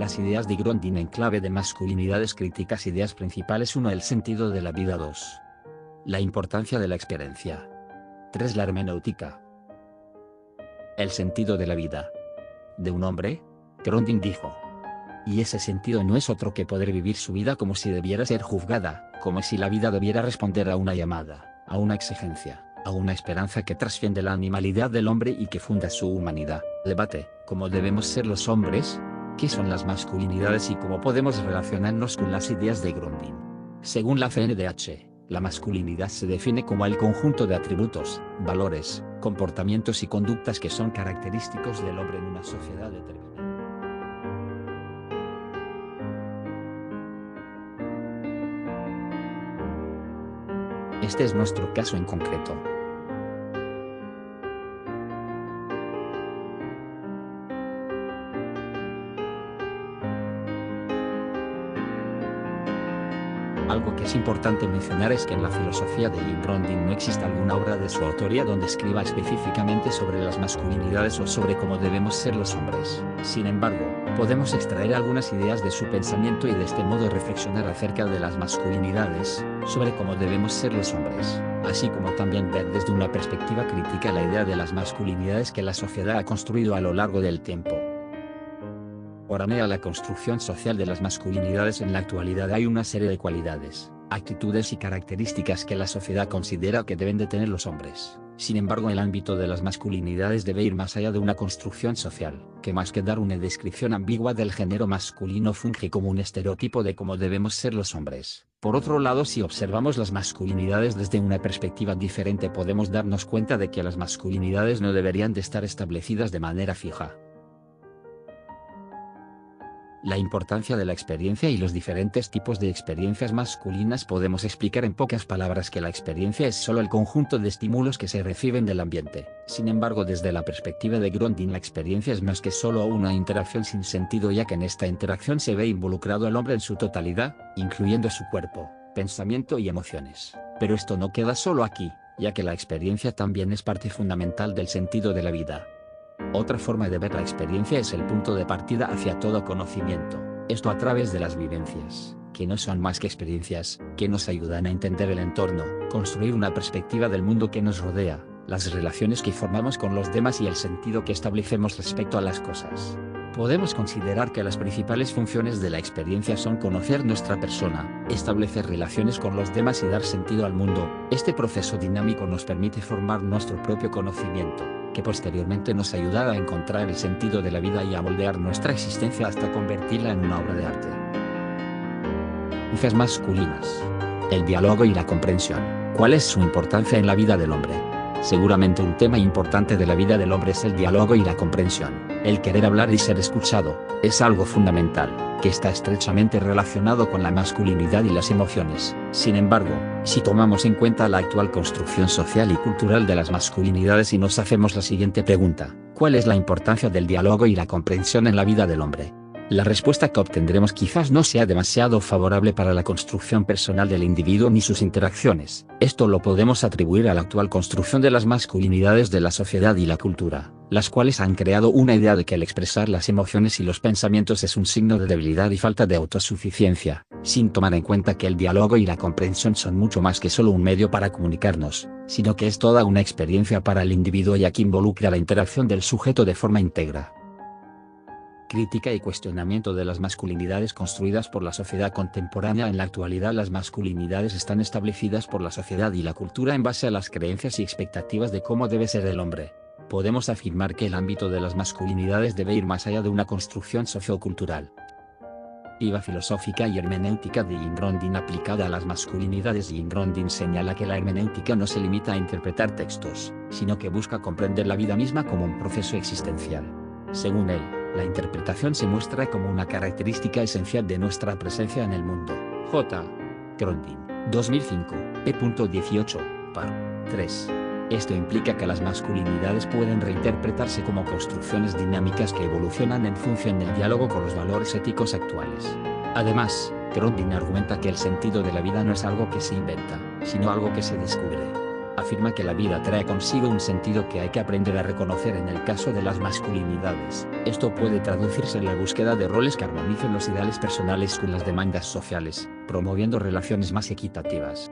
las ideas de Grondin en clave de masculinidades críticas. Ideas principales: 1. El sentido de la vida. 2. La importancia de la experiencia. 3. La hermenéutica. El sentido de la vida de un hombre, Grondin dijo. Y ese sentido no es otro que poder vivir su vida como si debiera ser juzgada, como si la vida debiera responder a una llamada, a una exigencia, a una esperanza que trasciende la animalidad del hombre y que funda su humanidad. Debate: ¿cómo debemos ser los hombres? ¿Qué son las masculinidades y cómo podemos relacionarnos con las ideas de Grondin? Según la CNDH, la masculinidad se define como el conjunto de atributos, valores, comportamientos y conductas que son característicos del hombre en una sociedad determinada. Este es nuestro caso en concreto. Algo que es importante mencionar es que en la filosofía de Grondin no existe alguna obra de su autoría donde escriba específicamente sobre las masculinidades o sobre cómo debemos ser los hombres. Sin embargo, podemos extraer algunas ideas de su pensamiento y de este modo reflexionar acerca de las masculinidades, sobre cómo debemos ser los hombres, así como también ver desde una perspectiva crítica la idea de las masculinidades que la sociedad ha construido a lo largo del tiempo. Oranea la construcción social de las masculinidades. En la actualidad hay una serie de cualidades, actitudes y características que la sociedad considera que deben de tener los hombres. Sin embargo, el ámbito de las masculinidades debe ir más allá de una construcción social, que más que dar una descripción ambigua del género masculino funge como un estereotipo de cómo debemos ser los hombres. Por otro lado, si observamos las masculinidades desde una perspectiva diferente, podemos darnos cuenta de que las masculinidades no deberían de estar establecidas de manera fija. La importancia de la experiencia y los diferentes tipos de experiencias masculinas. Podemos explicar en pocas palabras que la experiencia es solo el conjunto de estímulos que se reciben del ambiente. Sin embargo, desde la perspectiva de Grondin, la experiencia es más que solo una interacción sin sentido, ya que en esta interacción se ve involucrado el hombre en su totalidad, incluyendo su cuerpo, pensamiento y emociones. Pero esto no queda solo aquí, ya que la experiencia también es parte fundamental del sentido de la vida. Otra forma de ver la experiencia es el punto de partida hacia todo conocimiento, esto a través de las vivencias, que no son más que experiencias, que nos ayudan a entender el entorno, construir una perspectiva del mundo que nos rodea, las relaciones que formamos con los demás y el sentido que establecemos respecto a las cosas. Podemos considerar que las principales funciones de la experiencia son conocer nuestra persona, establecer relaciones con los demás y dar sentido al mundo. Este proceso dinámico nos permite formar nuestro propio conocimiento, que posteriormente nos ayudará a encontrar el sentido de la vida y a moldear nuestra existencia hasta convertirla en una obra de arte. Hijas masculinas. El diálogo y la comprensión. ¿Cuál es su importancia en la vida del hombre? Seguramente un tema importante de la vida del hombre es el diálogo y la comprensión. El querer hablar y ser escuchado es algo fundamental, que está estrechamente relacionado con la masculinidad y las emociones. Sin embargo, si tomamos en cuenta la actual construcción social y cultural de las masculinidades y nos hacemos la siguiente pregunta: ¿cuál es la importancia del diálogo y la comprensión en la vida del hombre? La respuesta que obtendremos quizás no sea demasiado favorable para la construcción personal del individuo ni sus interacciones. Esto lo podemos atribuir a la actual construcción de las masculinidades de la sociedad y la cultura, las cuales han creado una idea de que el expresar las emociones y los pensamientos es un signo de debilidad y falta de autosuficiencia, sin tomar en cuenta que el diálogo y la comprensión son mucho más que solo un medio para comunicarnos, sino que es toda una experiencia para el individuo, ya que involucra la interacción del sujeto de forma íntegra. Crítica y cuestionamiento de las masculinidades construidas por la sociedad contemporánea. En la actualidad, las masculinidades están establecidas por la sociedad y la cultura en base a las creencias y expectativas de cómo debe ser el hombre. Podemos afirmar que el ámbito de las masculinidades debe ir más allá de una construcción sociocultural. Perspectiva filosófica y hermenéutica de Grondin aplicada a las masculinidades. Grondin señala que la hermenéutica no se limita a interpretar textos, sino que busca comprender la vida misma como un proceso existencial. Según él, la interpretación se muestra como una característica esencial de nuestra presencia en el mundo. J. Grondin, 2005, p.18, par. 3. Esto implica que las masculinidades pueden reinterpretarse como construcciones dinámicas que evolucionan en función del diálogo con los valores éticos actuales. Además, Grondin argumenta que el sentido de la vida no es algo que se inventa, sino algo que se descubre. Afirma que la vida trae consigo un sentido que hay que aprender a reconocer en el caso de las masculinidades. Esto puede traducirse en la búsqueda de roles que armonicen los ideales personales con las demandas sociales, promoviendo relaciones más equitativas.